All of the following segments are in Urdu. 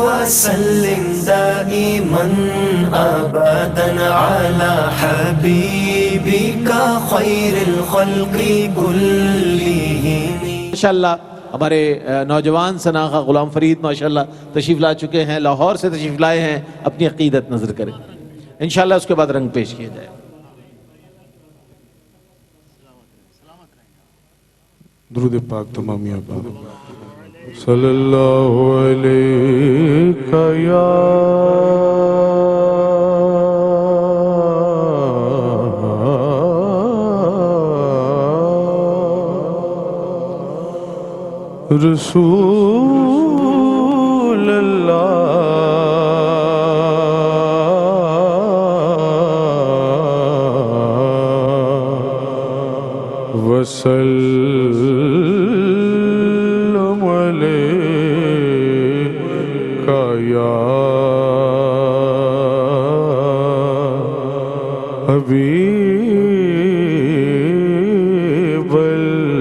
وسلم دائما أبدا على حبيبك خير الخلق كلهم. ماشاءاللہ ہمارے نوجوان سناخہ غلام فرید ماشاءاللہ تشریف لا چکے ہیں، لاہور سے تشریف لائے ہیں، اپنی عقیدت نظر کریں انشاءاللہ، اس کے بعد رنگ پیش کیا جائے. درود پاک تمامیہ پاک صلی اللہ علیہ یا رسول اللہ وسلم علیکہ یا حبیب اللہ.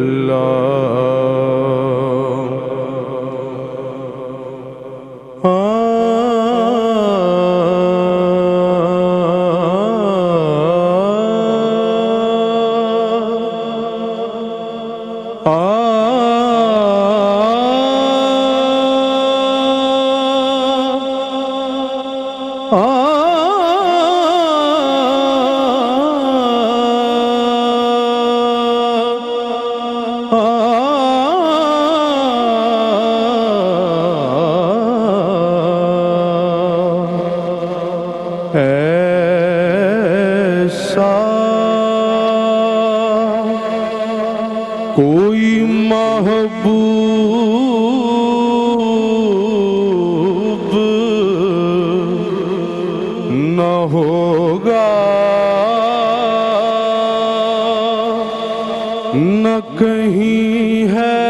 ایسا کوئی محبوب نہ ہوگا، نہ کہیں ہے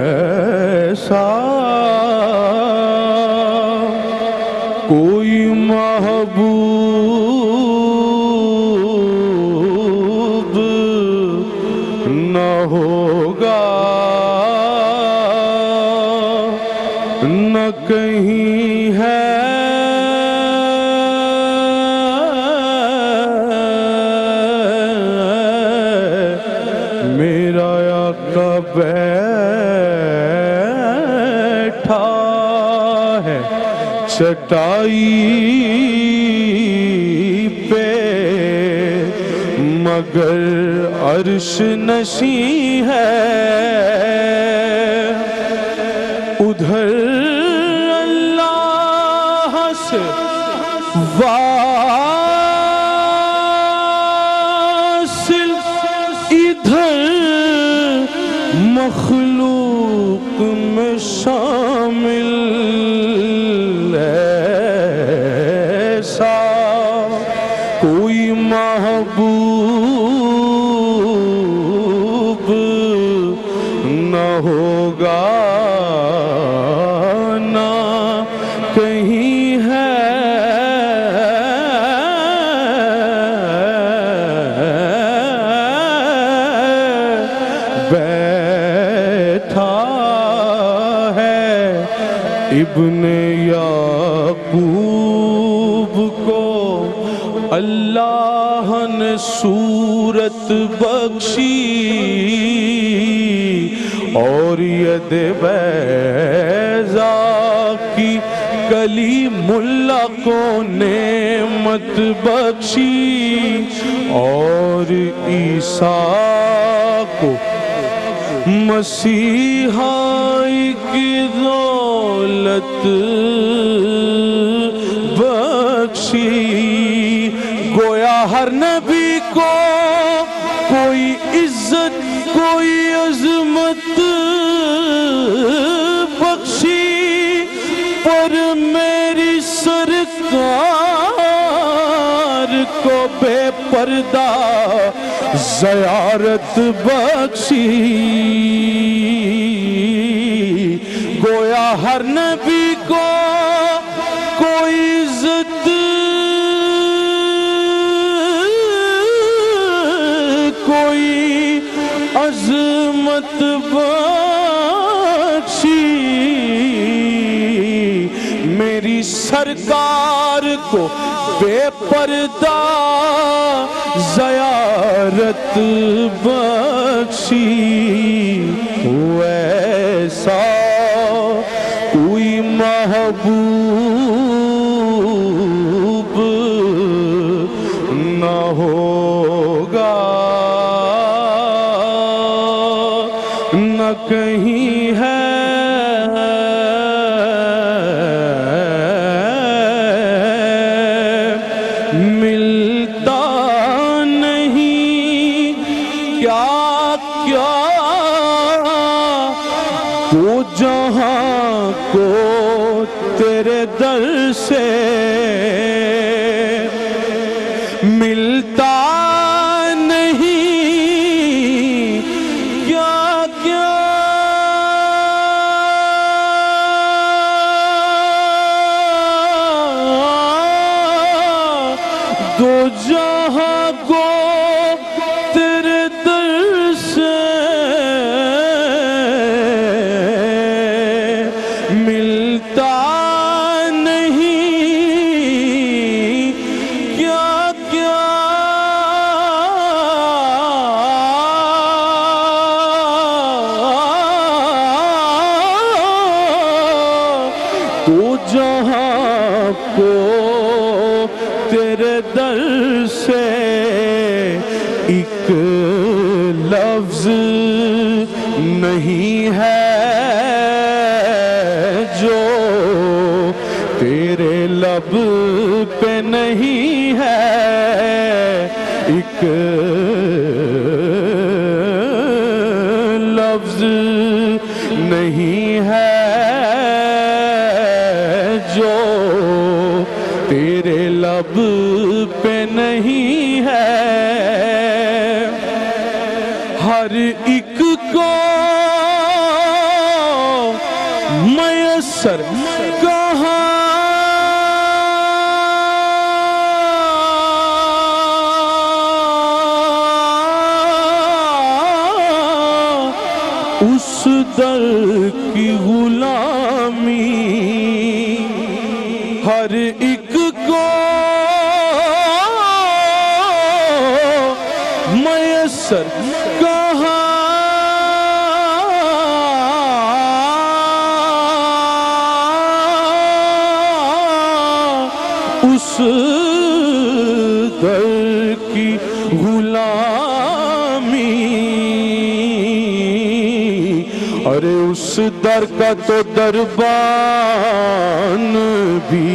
ایسا کوئی محبوب نہ ہوگا، نہ کہیں ہے میرا آقا بیٹھا ہے چٹائی پہ، مگر عرش نشیں ہے ادھر اللہ سے واصل، ادھر مخلوق میں شامل. ایسا کوئی محبوب نہ ہوگا، نہ کہیں ہے بیٹھا ہے ابن یعقوب کو اللہ نے صورت بخشی، اور ید بیضا کی کلیم اللہ کو نعمت بخشی، اور عیسیٰ کو مسیحائی کی دولت بخشی. گویا ہر نبی کو کوئی عزت کوئی عظمت بخشی، پر میری سرکار کو بے پردہ زیارت بخشی. گویا ہر نبی کو کوئی عزت سرکار کو بے پردہ زیارت بخشی، ویسا کوئی محبوب نہ ہوگا، نہ کہیں ہے ملتا نہیں کیا کیا تو جہاں کو تیرے در سے ملتا نہیں کیا کیا دو جہاں کو تیرے در سے ملتا نہیں کیا کیا تو جہاں کو تیرے در سے ایک لفظ نہیں ہے جو تیرے لب پہ نہیں ہے، ایک لفظ نہیں ہے جو تیرے لب پہ نہیں ہے، ہر ایک کو میسر کہاں اس در کی غلامی، ہر ایک کو میسر کہاں اس در کی غلامی، ارے اس در کا تو دربان بھی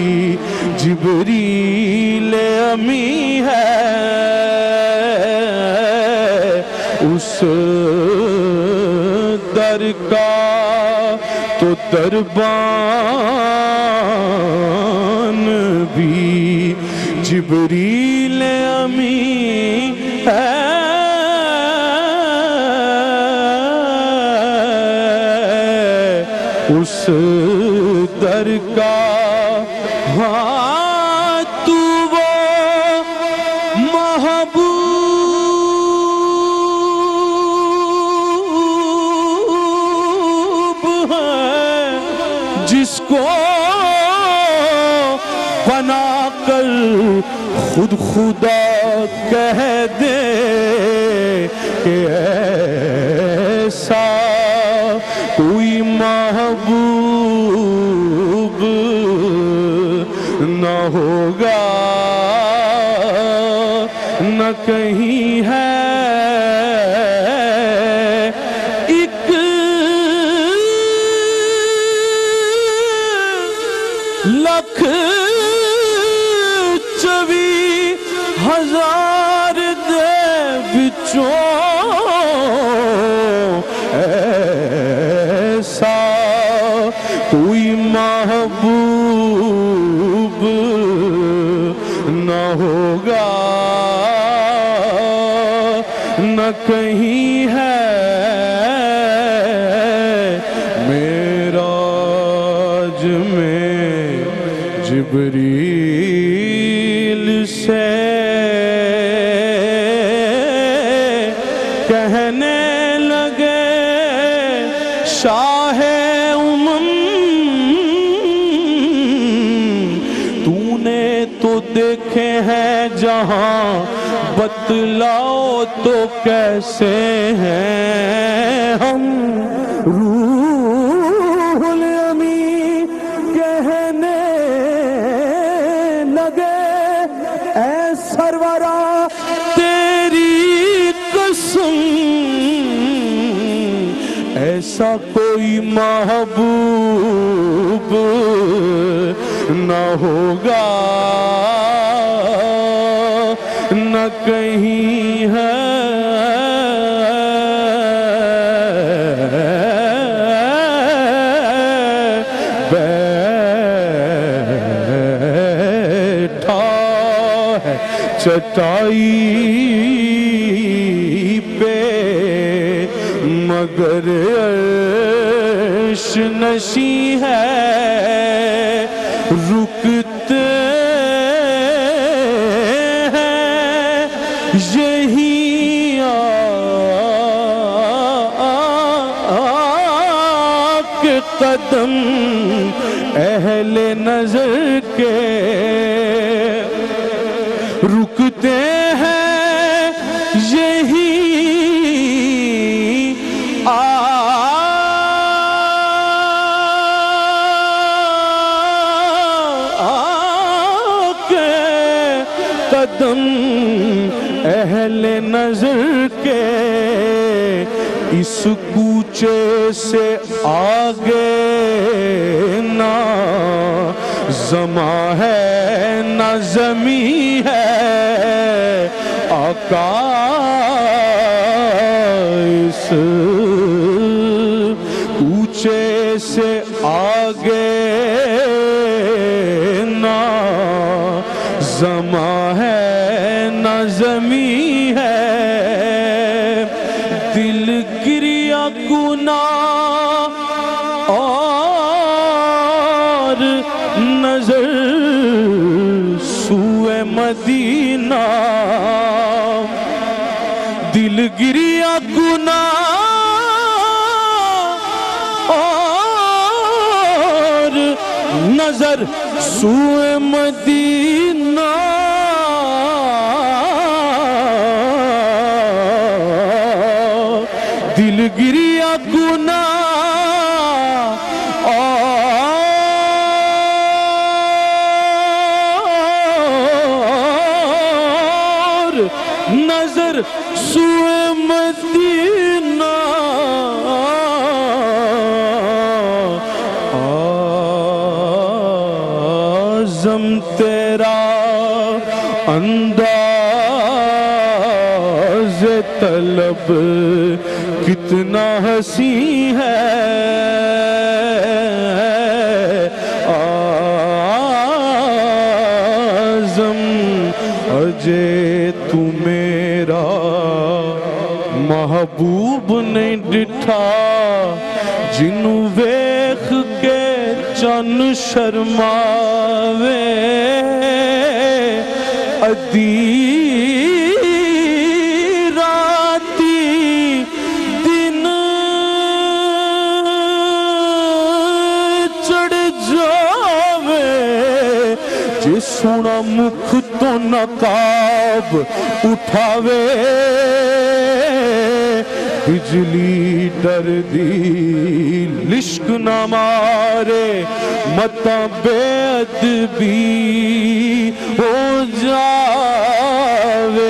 جبریل امی ہے، اس در کا تو دربان بھی جبریل امی ہے، اس در کا ہاں تو وہ محبوب ہے جس کو بنا کر خود خدا کہہ دے کہ ایسا کوئی محبوب نہ ہوگا، نہ کہیں ہے ایک لکھ 24,000 دے بچوں ایسا کوئی محبوب نہ ہوگا، نہ کہیں ہے معراج میں جبریل سے کہنے لگے شاہ امم دیکھے ہیں جہاں بتلاؤ تو کیسے ہیں ہم روح الامین کہنے لگے اے سرورا تیری قسم ایسا کوئی محبوب نہ ہوگا نہ کہیں ہے بیٹھا ہے چٹائی پہ مگر عرش نشیں ہے رکتے ہیں یہی کے قدم اہل نظر کے رکتے ہیں یہی قدم اہل نظر کے اس کوچے سے آگے نہ زماں ہے نہ زمین ہے آقا اس کوچے سے آگے نہ زماں ہے نہ زمین ہے دل گریا گناہ اور نظر سوئے مدینہ دل گریا گناہ اور نظر سوئے مدینہ دل گریا گناہ اور نظر سوئے مدینہ آزم تیرا انداز طلب کتنا حسین ہے آزم اجے تو میرا محبوب نہیں ڈٹھا جنوں ویکھ کے چن شرماوے ادی سونا مکھ تو نقاب اٹھاوے بجلی ڈر دی لشک نہ مارے متا بے ادبی ہو جاوے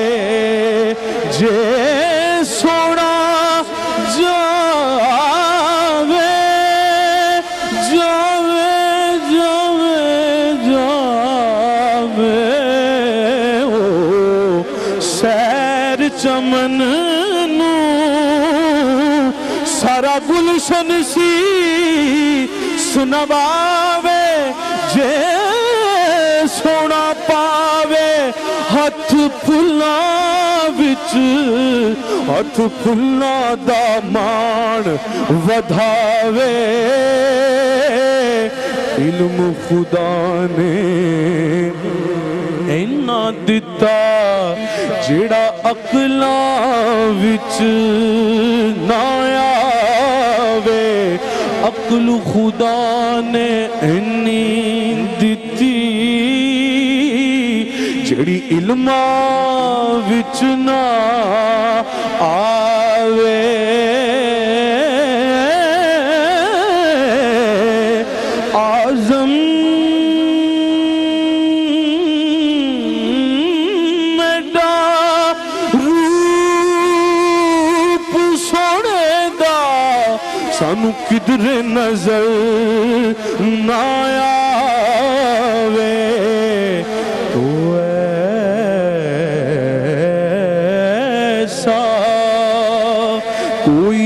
جے سونا چمن نو سارا گلشن سی سنواوے جے سونا پاوے ہاتھ پھلاں وچ ہاتھ پھلاں دا مان ودھاوے علم خدا نے اینا دتا جڑا عقلاں وچ نہ آوے عقل خدا نے اینی دتی ਜਿਹੜੀ ਇਲਮਾਂ ਵਿੱਚ ਨਾ ਆਵੇ ਆਜ਼ਮ ਮੇਰਾ ਰੂਪ ਸੋਹਣੇ ਦਾ ਸਾਨੂੰ ਕਿਧਰੇ ਨਜ਼ਰ ਨਾ ਆਵੇ ਤੂੰ ਐਸਾ ਕੋਈ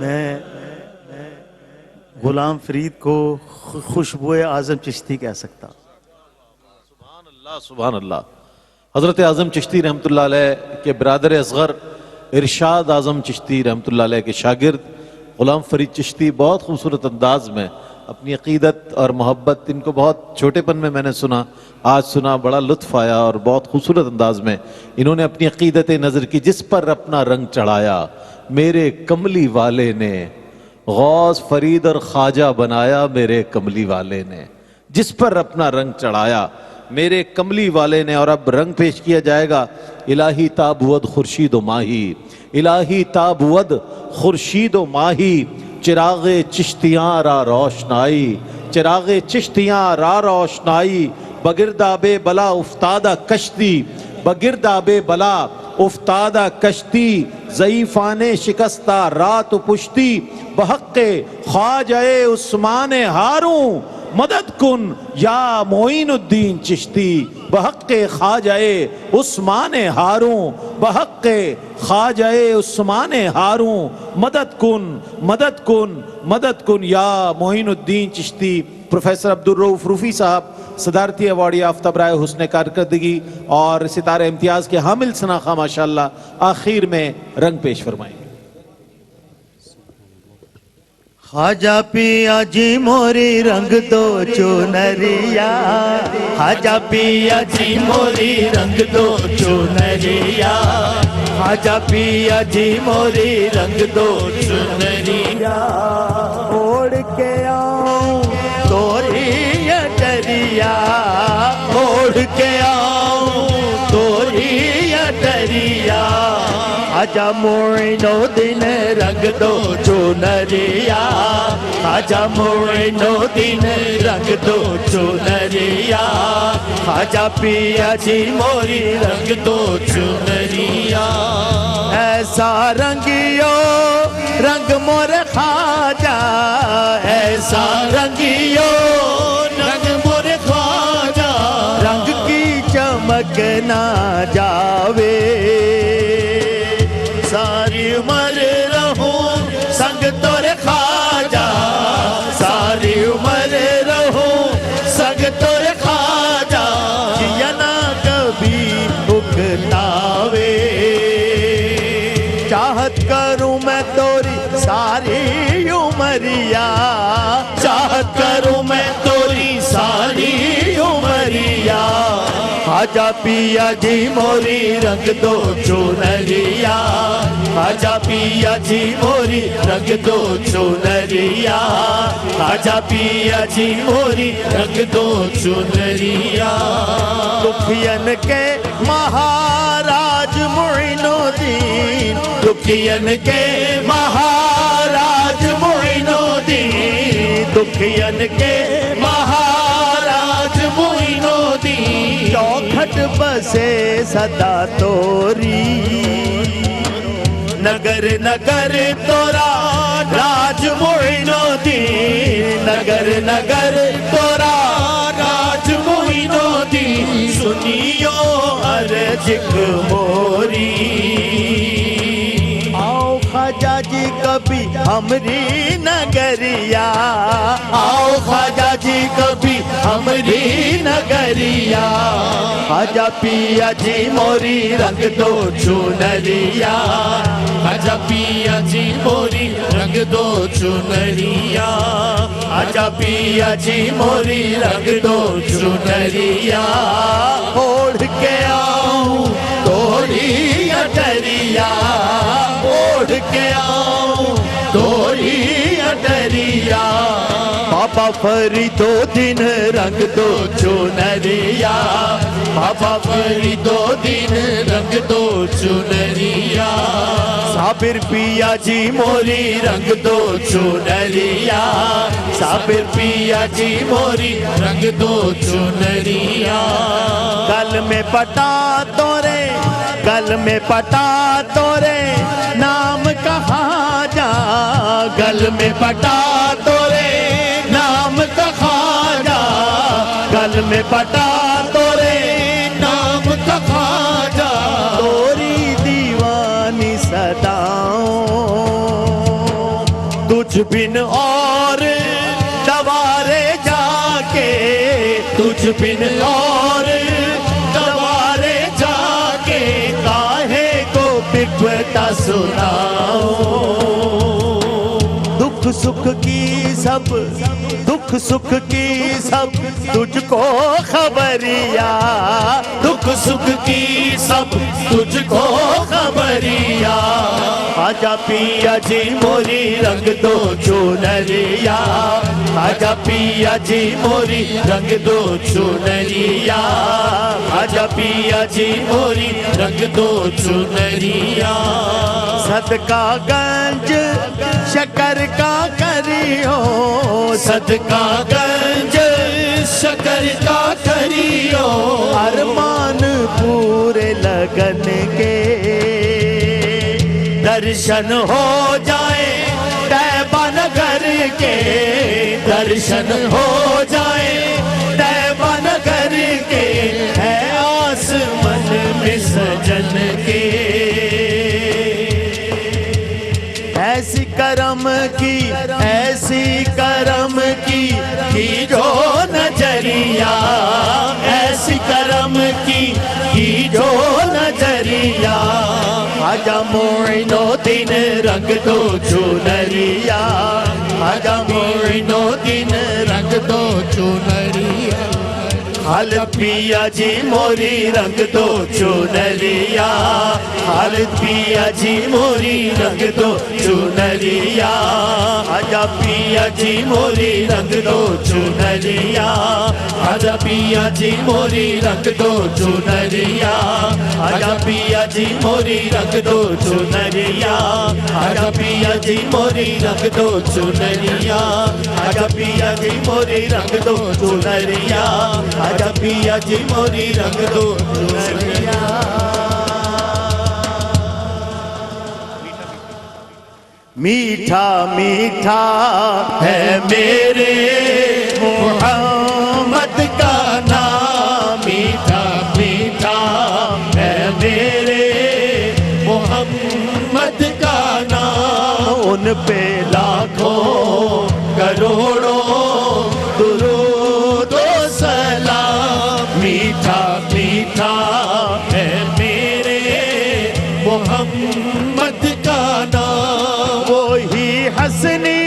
میں غلام فرید کو خوشبوئے اعظم چشتی کہہ سکتا. سبحان اللہ. حضرت اعظم چشتی رحمۃ اللہ علیہ کے برادر اصغر ارشاد اعظم چشتی رحمۃ اللہ علیہ کے شاگرد غلام فرید چشتی بہت خوبصورت انداز میں اپنی عقیدت اور محبت، ان کو بہت چھوٹے پن میں نے سنا، آج سنا، بڑا لطف آیا اور بہت خوبصورت انداز میں انہوں نے اپنی عقیدت نظر کی. جس پر اپنا رنگ چڑھایا میرے کملی والے نے، غوث فرید اور خواجہ بنایا میرے کملی والے نے. جس پر اپنا رنگ چڑھایا میرے کملی والے نے. اور اب رنگ پیش کیا جائے گا. الہی تابود خورشید و ماہی، الہی تابود خورشید و ماہی، چراغ چشتیاں را روشنائی، چراغ چشتیاں را روشنائی، بگرداب بلا افتادہ کشتی، بگرداب بلا افتادہ کشتی، ضعیفان شکستہ رات و پشتی، بحق خواجہ عثمان ہاروں مدد کن یا معین الدین چشتی، بحق خواجہ عثمان ہاروں، بحق خواجہ عثمان ہاروں، مدد کن مدد کن مدد کن یا معین الدین چشتی. پروفیسر عبدالرؤف روفی صاحب صدارتی ایوارڈ یافتہ برائے حسن کارکردگی اور ستارہ امتیاز کے حامل سناخہ ماشاءاللہ آخر میں رنگ پیش فرمائیں. خواجہ پیا جی موری رنگ دو چونریا، خواجہ پیا جی موری رنگ دو چونریا، خواجہ پیا جی موری رنگ دو چونریا، اوڑھ کے آؤں توری اٹریا، اوڑھ کے آؤں توری اٹریا، خواجہ معین الدین رنگ دو چونریا، خواجہ معین الدین رنگ دو چونریا، خواجہ پیا جی موری رنگ دو چونریا. ایسا رنگیو رنگ مور خواجہ، ایسا رنگیو رنگ مور خواجہ، رنگ کی چمک نہ جاوے، ساری عمر رہوں سنگ تور خواجہ، ساری عمر رہوں سنگ تور خواجہ، جیا نہ کبھی اکتاوے، چاہت کروں میں توری ساری عمریا، چاہت کروں میں توری ساری عمریا، خواجہ پیا جی موری رنگ دو چونریا، خواجہ پیا جی موری رنگ دو چونریا، خواجہ پیا جی موری رنگ دو چونریا. دکھین کے مہاراج معین الدین، دکھین کے مہاراج معین الدین، دکھین کے مہاراج معین الدین، چوکھٹ بسے صدا توری، نگر نگر تورا راج معین الدین، نگر نگر تورا راج معین الدین، سنیو عرج موری. آؤ خواجہ جی کا کبھی ہمری نگریا، آؤ خواجہ جی کبھی ہمری نگریا، خواجہ پیا جی موری رنگ دو چنریا، خواجہ پیا جی موری رنگ دو چنریا، خواجہ پیا جی موری رنگ دو چنریا، اوڑھ کے آؤں توڑی اٹریا، اوڑھ کے آؤں توڑی اٹریا، بابا فریدو دن رنگ دو چنریا، بابا فریدو دن رنگ دو چنریا، صابر پیا جی موری رنگ دو چنریا، صابر پیا جی موری رنگ دو چنریا، گل میں پٹا تورے، گل میں پٹا تورے نام کہا جا، گل میں پٹا تورے نام کہا جا، گل میں پٹا تورے نام کہا جا، توری دیوانی صداؤں تجھ بن اور دوارے جا کے، تجھ بن اور دوارے جا کے کاہے کو بپتا سناؤں، دکھ سکھ کی سب، دکھ سکھ کی سب تجھ کو خبریا، دکھ سکھ کی سب تجھ کو خبریا، خواجہ پیا جی موری رنگ دو چنریا، خواجہ پیا جی موری رنگ دو چنریا، خواجہ پیا جی موری رنگ دو چنریا، صدقہ گنج شکر کا کریو، صدقہ گنج شکر کا کریو، ارمان پورے لگن کے، درشن ہو جائے طیبہ نگر کے، درشن ہو جائے طیبہ نگر کے، ہے آسمان میں سجن کے، ایسی کرم کی، ایسی کرم کی جو نظریہ، ایسی کرم کی جو نظریہ، خواجہ معین الدین رنگ دو چنریا، خواجہ معین الدین رنگ دو چنریا، خالد پیا جی موری رنگ دو چنریا، خالد پیا جی موری رنگ دو چنریا، خواجہ پیا جی موری رنگ دو چنریا، خواجہ پیا جی موری رنگ دو چنریا، خواجہ پیا جی موری رنگ دو چنریا، خواجہ پیا جی موری رنگ دو چنریا، خواجہ پیا جی موری رنگ دو چنریا، خواجہ پیا جی موری رنگ دو چنریا، میٹھا میٹھا ہے میرے محمد کا نام، میٹھا میٹھا ہے میرے محمد کا نام، ان پہ لاکھوں کروڑوں درود و سلام، میٹھا میٹھا ہے میرے محمد کا نام، وہی حسنی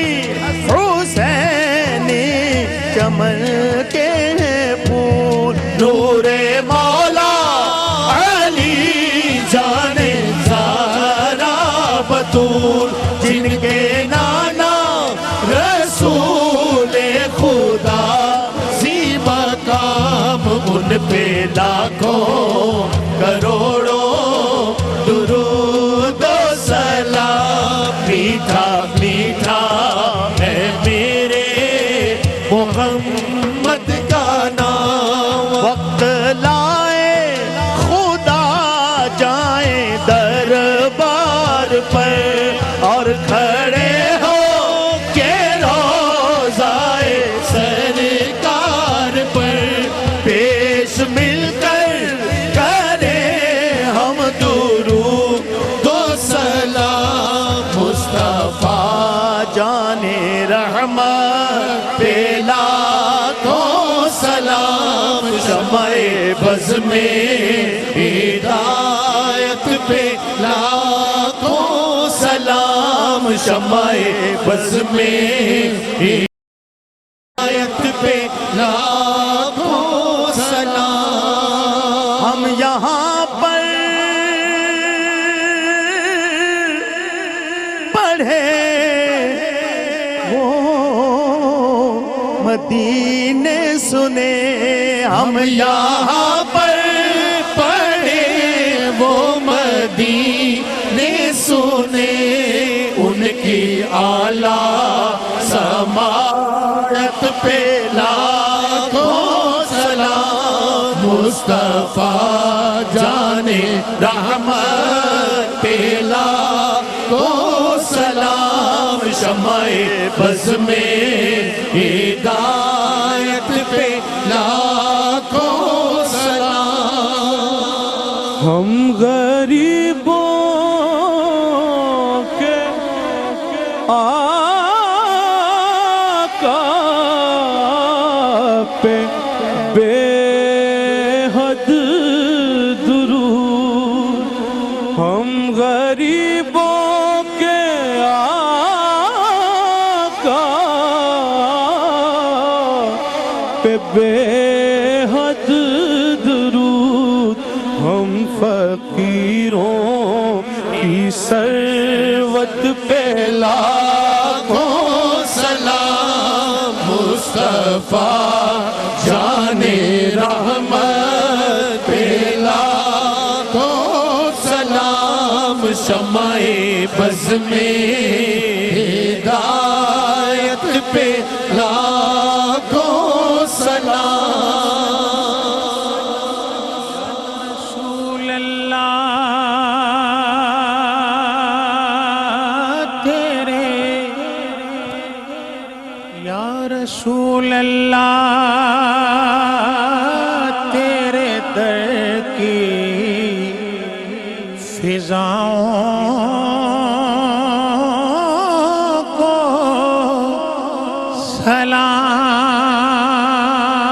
حسینی چمن کے پھول، نور مولا علی جانے زہرا بطول، جن کے نانا رسول خدا سی مقام، ان پہ لاکھوں کروڑوں درود و سلام، میٹھا میٹھا ہے میرے محمد کا نام، وقت لائے خدا جائیں دربار پر اور کھڑے ہو کے روضائے سرکار پر پیش مل کر کریں ہم درود و سلام، مصطفیٰ جان رحمت پہ لاکھوں سلام، شمع بز میں ہدایت پہ لاکھوں سلام، شمع بز میں ہدایت پہ لاکھوں سلام۔ ہم یہاں پر پڑھے وہ مدینے سنے، ہم یہاں پر پڑھے وہ مدینے سنے، ان کی اعلیٰ سماعت پہ لاکھوں سلام، مصطفیٰ جان رحمت پہ لاکھوں سلام، شمع بز میں ہدایت پہ لاکھوں سلام۔ ہم غریبوں کے آقا پہ بے حد درود، ہم غریبوں کے آقا پہ بے حد درود، ہم فقیروں کی ثروت پہ لاکھوں سلام، مصطفیٰ جان رحمت پہ لاکھوں سلام، شمع بز میں ہدایت پہ لاکھوں سلام۔ رسول اللہ تیرے، یا رسول اللہ تیرے در کی فضاؤں کو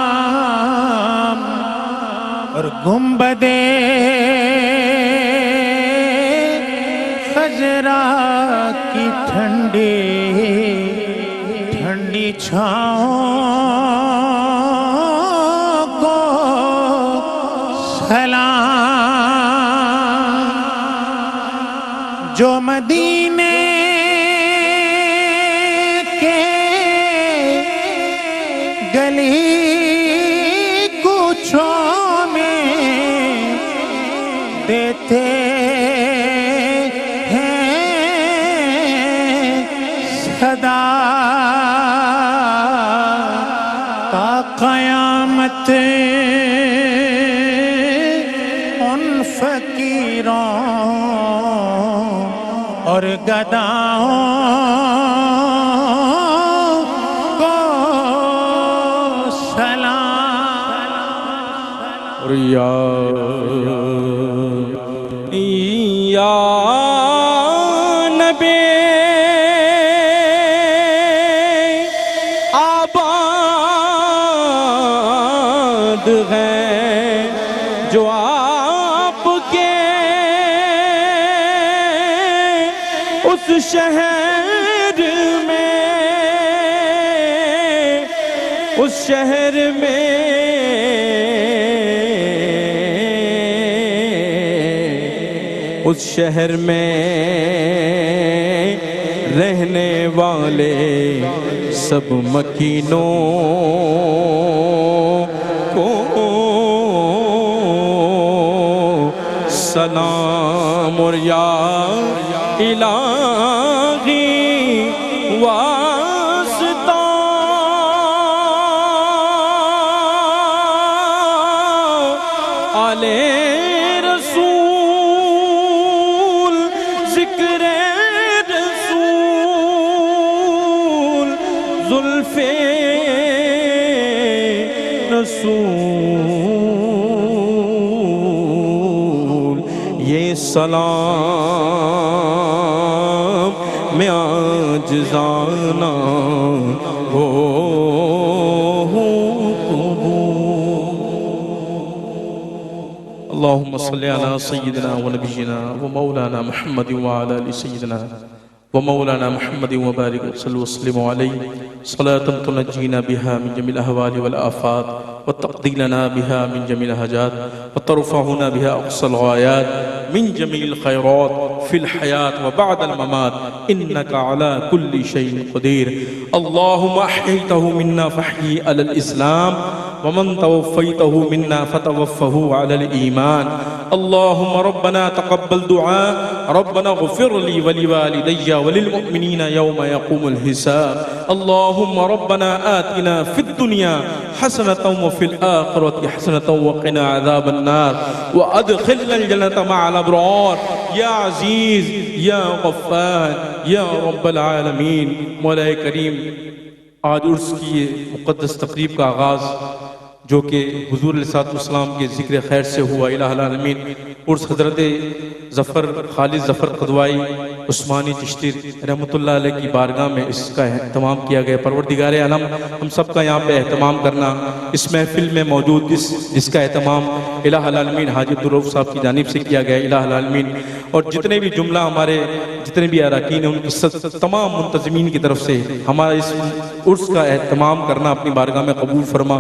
سلام، اور گنبدِ خضرا کی ٹھنڈی ٹھنڈی چھاؤں کو سلام، جو مدینے کے گلی کوچوں میں دیتے ہیں صدا، تا قیامت ان فقیروں اور گداؤں کو سلام۔ اور یا نبی آباد ہیں جو آپ کے اس شہر میں، اس شہر میں اس شہر میں رہنے والے سب مکینوں کو سلام، اور یا الہی واسطہ آلے رسول، ذکر رسول، زلف رسول، یہ سلام میں آج عاجزانہ ہو اللهم صل على سيدنا ونبينا ومولانا محمد وعلى آل سيدنا ومولانا محمد وبارك وصلوا وسلموا عليه صلاة تنجينا بها من جميع الأهوال والآفات وتقضي لنا بها من جميع الحاجات وترفعنا بها أقصى الغايات من جميع الخيرات في الحياة وبعد الممات إنك على كل شيء قدير اللهم أحييته منا فاحيي على الإسلام ومن توفيته منا فتوفه على الإيمان اللهم ربنا تقبل دعاء ربنا اغفر لي ولوالدي وللمؤمنين يوم يقوم الحساب اللهم ربنا آتنا في الدنيا حسنة وفي الآخرة حسنة وقنا عذاب النار وأدخلنا الجنة مع الأبرار يا عزيز يا غفار يا رب العالمين مولا کریم آج عرس کی مقدس تقریب کا آغاز جو کہ حضور علیہ السلام کے ذکر خیر سے ہوا الہ العالمین عرس حضرت ظفر خالد ظفر قدوائی عثمانی چشتی رحمۃ اللہ علیہ کی بارگاہ میں اس کا اہتمام کیا گیا پروردگار عالم ہم سب کا یہاں پہ اہتمام کرنا اس محفل میں موجود جس کا اہتمام الہ العالمین حاجی عبدالرؤف صاحب کی جانب سے کیا گیا الہ العالمین اور جتنے بھی جملہ ہمارے جتنے بھی اراکین ہیں ان کی تمام منتظمین کی طرف سے ہمارا اس عرس کا اہتمام کرنا اپنی بارگاہ میں قبول فرما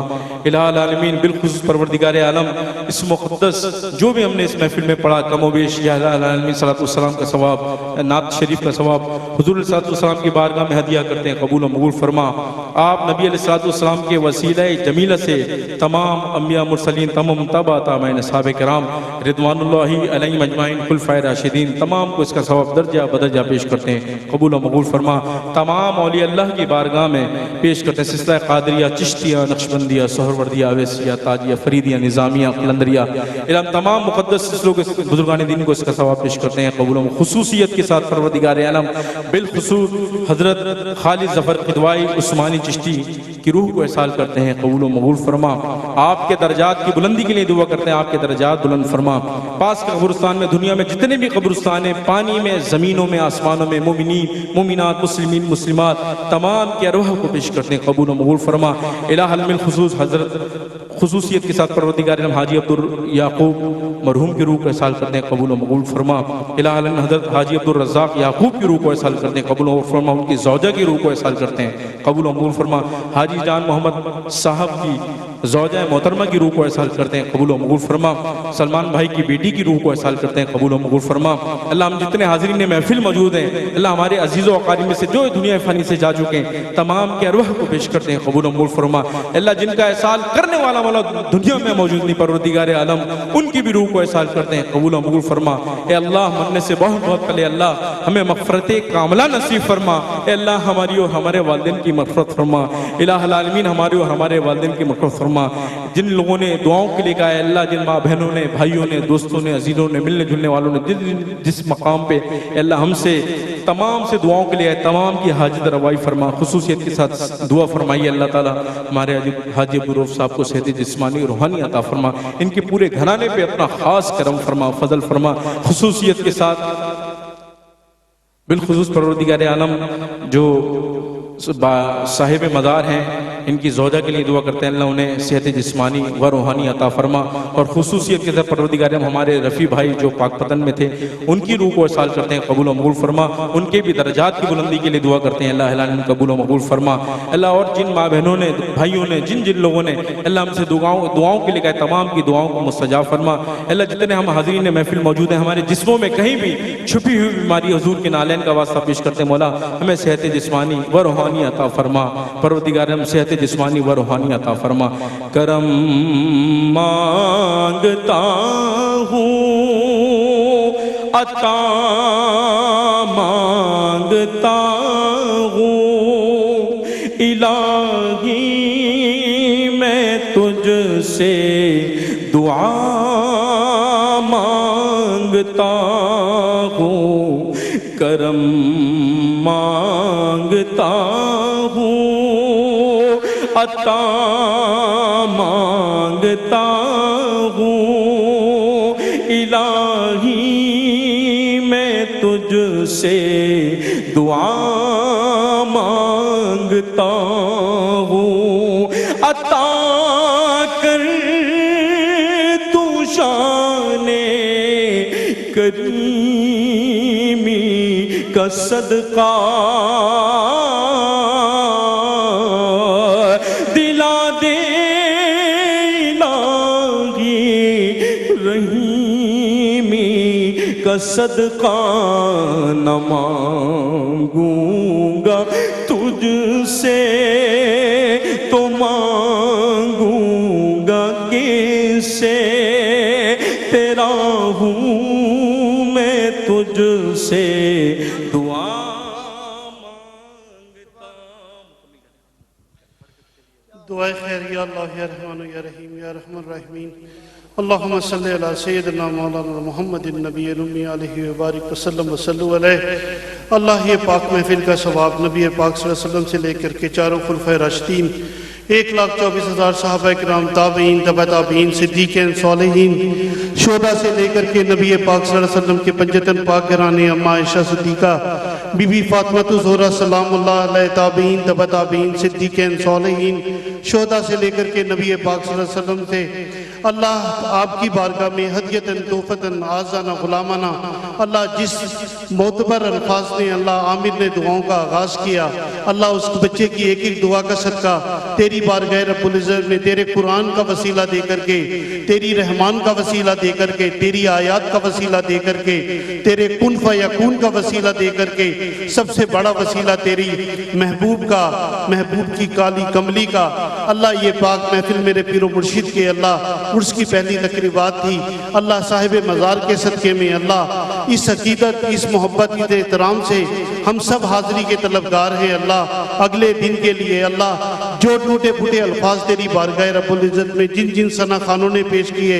الہ العالمین بالخصوص پروردگار عالم اس مقدس جو بھی ہم نے اس محفل میں پڑھا کم و بیش یا الہ العالمین صلی اللہ علیہ وسلم کا ثواب نعت شریف کا ثواب حضور علیہ السلام کی بارگاہ میں ہدیہ کرتے ہیں قبول و مقبول فرما آپ نبی علیہ السلام کے وسیلہ جمیلہ سے تمام انبیاء مرسلین تمام تابع تابعین صحابہ کرام رضوان اللہ علیہم اجمعین خلفائے راشدین تمام کو اس کا ثواب درجہ بدرجہ پیش کرتے ہیں قبول و مقبول فرما تمام اولیاء اللہ کی بارگاہ میں پیش کرتے ہیں سلسلہ قادریہ چشتیہ نقشبندیہ سہروردیہ اویسیہ تاجیہ فریدیہ نظامیہ قلندریہ علم تمام مقدس سلسلوں کے بزرگان دین کو اس کا ثواب پیش کرتے ہیں قبول و خصوصیت کے ساتھ پروردگار عالم بالخصوص حضرت خالد ظفر قدوائی عثمانی چشتی کی روح کو احسال کرتے ہیں قبول و مقبول فرما آپ کے درجات کی بلندی کے لیے دعا کرتے ہیں آپ کے درجات بلند فرما پاس کے قبرستان میں دنیا میں جتنے بھی قبرستان ہیں پانی میں زمینوں میں آسمانوں میں مومنین مومنات مسلمین مسلمات تمام کی ارواح کو پیش کرتے ہیں قبول و مقبول فرما الہ العالمین خصوص حضرت خصوصیت کے ساتھ پروردگار عالم حاجی عبدالیعقوب مرحوم کی روح کو احسال کرتے ہیں قبول و مقبول فرما الہ العالمین حضرت حاجی عبدالرزاق یعقوب کی روح کو احسال کرتے ہیں قبول و مقبول فرما ان کی زوجہ کی روح کو احسال کرتے ہیں قبول و مقبول فرما حاجی جان محمد صاحب کی زوجہ محترمہ کی روح کو احسال کرتے ہیں قبول و مقبول فرما سلمان بھائی کی بیٹی کی روح کو احسال کرتے ہیں قبول و مقبول فرما اللہ ہم جتنے حاضرین محفل موجود ہیں اللہ ہمارے عزیز و اقارب میں سے جو دنیا فانی سے جا چکے ہیں تمام کے ارواح کو پیش کرتے ہیں قبول و مقبول فرما اللہ جن کا احسال کرنے والا مولا دنیا میں موجود نہیں پروردگار عالم ان کی بھی روح کو احسال کرتے ہیں قبول و مقبول فرما اے اللہ مرنے سے بہت بہت پہلے اللہ ہمیں مغفرت کاملہ نصیب فرما اے اللہ ہماری اور ہمارے والدین کی مغفرت فرما الہ العالمین ہماری اور ہمارے والدین کی مغفرت فرما جن لوگوں نے دعاؤں کے لیے کہا ہے اللہ جن ماں بہنوں نے بھائیوں نے دوستوں نے عزیزوں نے ملنے جلنے والوں نے جس مقام پہ اللہ ہم سے تمام سے دعاؤں کے لیے تمام کی حاجت روائی فرما خصوصیت کے ساتھ دعا فرمائیے اللہ تعالیٰ ہمارے حاجی عبدالرؤف صاحب کو صحت جسمانی روحانی عطا فرما ان کے پورے گھرانے پہ اپنا خاص کرم فرما فضل فرما خصوصیت کے ساتھ بالخصوص پروردگار عالم جو صاحب مزار ہیں ان کی زوجہ کے لیے دعا کرتے ہیں اللہ انہیں صحت جسمانی و روحانی عطا فرما اور خصوصیت کے ساتھ پروردگار ہمارے رفیع بھائی جو پاک پتن میں تھے ان کی روح کو احسال کرتے ہیں قبول و مقبول فرما ان کے بھی درجات کی بلندی کے لیے دعا کرتے ہیں اللہ العالمین قبول و مقبول فرما اللہ اور جن ماں بہنوں نے بھائیوں نے جن لوگوں نے اللہ ہم سے دعاؤں کے لیے کہا تمام کی دعاؤں کو مستجاب فرما اللہ جتنے ہم حاضرین محفل موجود ہیں ہمارے جسموں میں کہیں بھی چھپی ہوئی بیماری حضور کے نالین کا واسطہ پیش کرتے ہیں مولا ہمیں صحت جسمانی و روحانی عطا فرما پروردگار ہم صحت جسمانی و روحانی عطا فرما کرم مانگتا ہوں عطا مانگتا ہوں الہی میں تجھ سے دعا مانگتا ہوں کرم مانگتا ہوں عطا مانگتا ہوں الہی میں تجھ سے دعا مانگتا ہوں عطا کر تو شان کریمی کا صدقہ دلا دے الہی رحیمی کا صدقہ نہ مانگوں گا تجھ سے تو مانگوں گا کس سے تیرا ہوں میں تجھ سے دعا مانگتا دعائے خیر یا اللہ یا رحمان یا رحیم یا رحم الرحمین اللہم صلی علی سیدنا مولانا محمد النبی الامی علیہ وبارک وسلم وصلو علیہ۔ اللہ یہ پاک محفل کا ثواب نبی پاک صلی اللہ علیہ وسلم سے لے کر کے چاروں خلفائے راشدین 1,24,000 صحابہ کرام تابعین تبع تابعین صدیقین صالحین شہداء سے لے کر کے نبی پاک صلی اللہ علیہ وسلم کے پنجتن پاک گھرانے اماں عائشہ صدیقہ بی بی فاطمہ الزہرا سلام اللہ علیہ تابعین تبع تابعین صدیقین صالحین شہداء سے لے کر کے نبی پاک صلی اللہ علیہ وسلم سے اللہ آپ کی بارگاہ میں ہدیتاً توفتاً آزانہ غلامانہ اللہ جس معتبر الفاظ نے اللہ عامر نے دعاؤں کا آغاز کیا اللہ اس بچے کی ایک ایک دعا کا صدقہ تیری بارگاہ رب العزت میں تیرے قرآن کا وسیلہ دے کر کے تیری رحمان کا وسیلہ دے کر کے تیری آیات کا وسیلہ دے کر کے تیرے کن فیکون کا وسیلہ دے کر کے سب سے بڑا وسیلہ تیری محبوب کا محبوب کی کالی کملی کا اللہ یہ پاک محفل میرے پیر و مرشد کے اللہ عرس کی پہلی تقریبات تھی اللہ صاحب مزار کے صدقے میں اللہ اس عقیدت اس محبت اس احترام سے ہم سب حاضری کے طلبگار ہیں اللہ اگلے دن کے لیے اللہ جو ٹوٹے پھوٹے الفاظ تیری بارگاہ رب العزت میں جن جن ثنا خانوں نے پیش کیے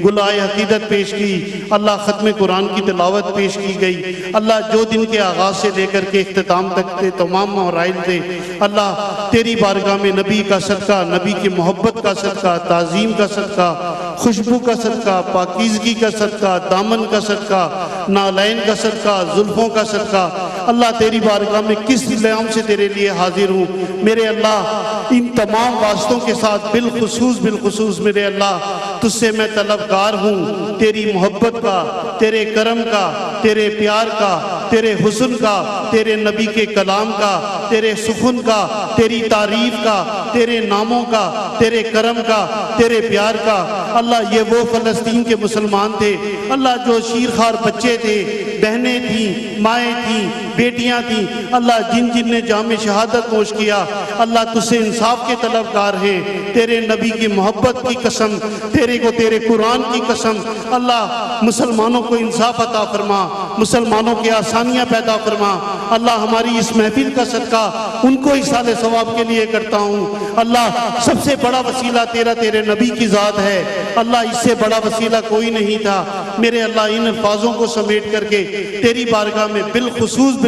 گلائے عقیدت پیش کی اللہ ختم قرآن کی تلاوت پیش کی گئی اللہ جو دن کے آغاز سے لے کر کے اختتام تک تھے تمام مراحل تھے اللہ تیری بارگاہ میں نبی کا صدقہ نبی کی محبت کا صدقہ تعظیم کا صدقہ خوشبو کا صدقہ پاکیزگی کا صدقہ دامن کا صدقہ نالین کا صدقہ زلفوں کا صدقہ اللہ تیری بارگاہ میں کس لیام سے تیرے لیے حاضر ہوں میرے اللہ ان تمام واسطوں کے ساتھ بالخصوص میرے اللہ تجھ سے میں طلبگار ہوں تیری محبت کا تیرے کرم کا تیرے پیار کا تیرے حسن کا تیرے نبی کے کلام کا تیرے سخن کا تیری تعریف کا تیرے ناموں کا تیرے کرم کا تیرے پیار کا اللہ یہ وہ فلسطین کے مسلمان تھے اللہ جو شیرخوار بچے تھے بہنیں تھیں مائیں تھیں بیٹیاں تھیں اللہ جن نے جام شہادت نوش کیا اللہ تجھ سے انصاف کے طلبگار ہیں تیرے نبی کی محبت کی قسم تیرے قرآن کی قسم اللہ مسلمانوں کو انصاف عطا فرما مسلمانوں کے آسانیاں پیدا فرما اللہ ہماری اس محفل کا صدقہ ان کو اصال ثواب کے لیے کرتا ہوں اللہ سب سے بڑا وسیلہ تیرے نبی کی ذات ہے اللہ اس سے بڑا وسیلہ کوئی نہیں تھا میرے اللہ ان الفاظوں کو سمیٹ کر کے تیری بارگاہ میں بالخصوص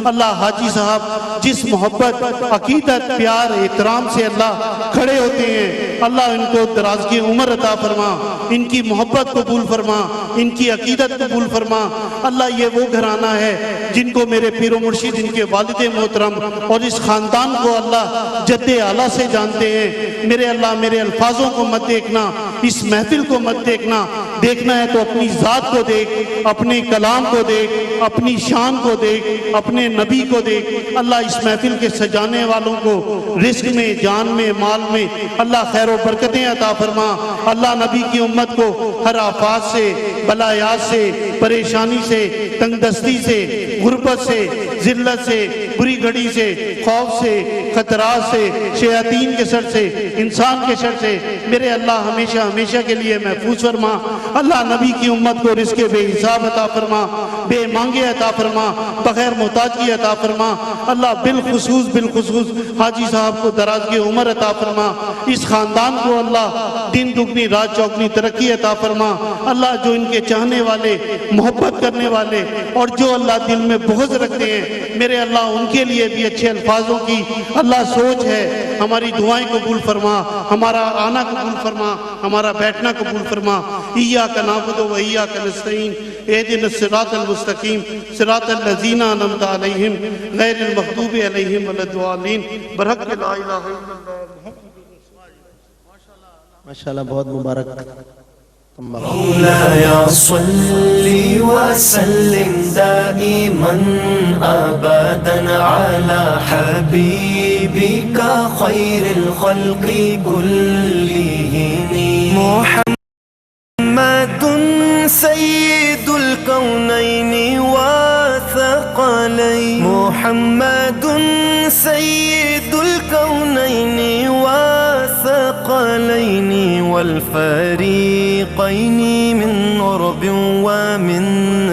اللہ حاجی صاحب جس محبت عقیدت پیار احترام سے اللہ کھڑے ہوتے ہیں اللہ ان کو درازگی عمر عطا فرما ان کی محبت قبول فرما ان کی عقیدت قبول فرما اللہ یہ وہ گھرانہ ہے جن کو میرے پیر و مرشد ان کے والد محترم اور اس خاندان کو اللہ جد اعلیٰ سے جانتے ہیں میرے اللہ میرے الفاظوں کو مت دیکھنا اس محفل کو مت دیکھنا ہے تو اپنی ذات کو دیکھ اپنے کلام کو دیکھ اپنی شان کو دیکھ اپنے نبی کو دیکھ اللہ اس محفل کے سجانے والوں کو رزق میں جان میں مال میں اللہ خیر و برکتیں عطا فرما اللہ نبی کی امت کو ہر آفات سے بلایات سے پریشانی سے تنگ دستی سے غربت سے ذلت سے بری گھڑی سے خوف سے خطرات سے شیاطین کے شر سے انسان کے شر سے میرے اللہ ہمیشہ کے لیے محفوظ فرما اللہ نبی کی امت کو رزق بے حساب عطا فرما بے مانگے عطا فرما بغیر محتاجی عطا فرما اللہ بالخصوص حاجی صاحب کو درازگی عمر عطا فرما اس خاندان کو اللہ دن دگنی رات چوگنی ترقی عطا فرما اللہ جو ان کے چاہنے والے محبت کرنے والے اور جو اللہ دل میں بغض رکھتے ہیں میرے اللہ ان کے لیے بھی اچھے الفاظوں کی اللہ سوچ ہے ہماری دعائیں قبول فرما، ہمارا آنا قبول فرما، ہمارا بیٹھنا قبول فرما۔ ایاک نعبد و ایاک نستعین اہدنا الصراط المستقیم صراط الذین انعمت علیہم غیر المغضوب علیہم ولا الضالین برحق لا الہ الا اللہ۔ ماشاءاللہ بہت مبارک۔ مولاي صل وسلم دائما أبدا على حبيبك خير الخلق كلهم محمد سيد الكونين وثقلين محمد سيد الكونين وثقلين والفريقين من عرب ومن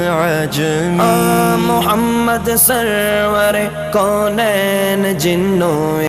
عجم محمد سرور کونین جنوں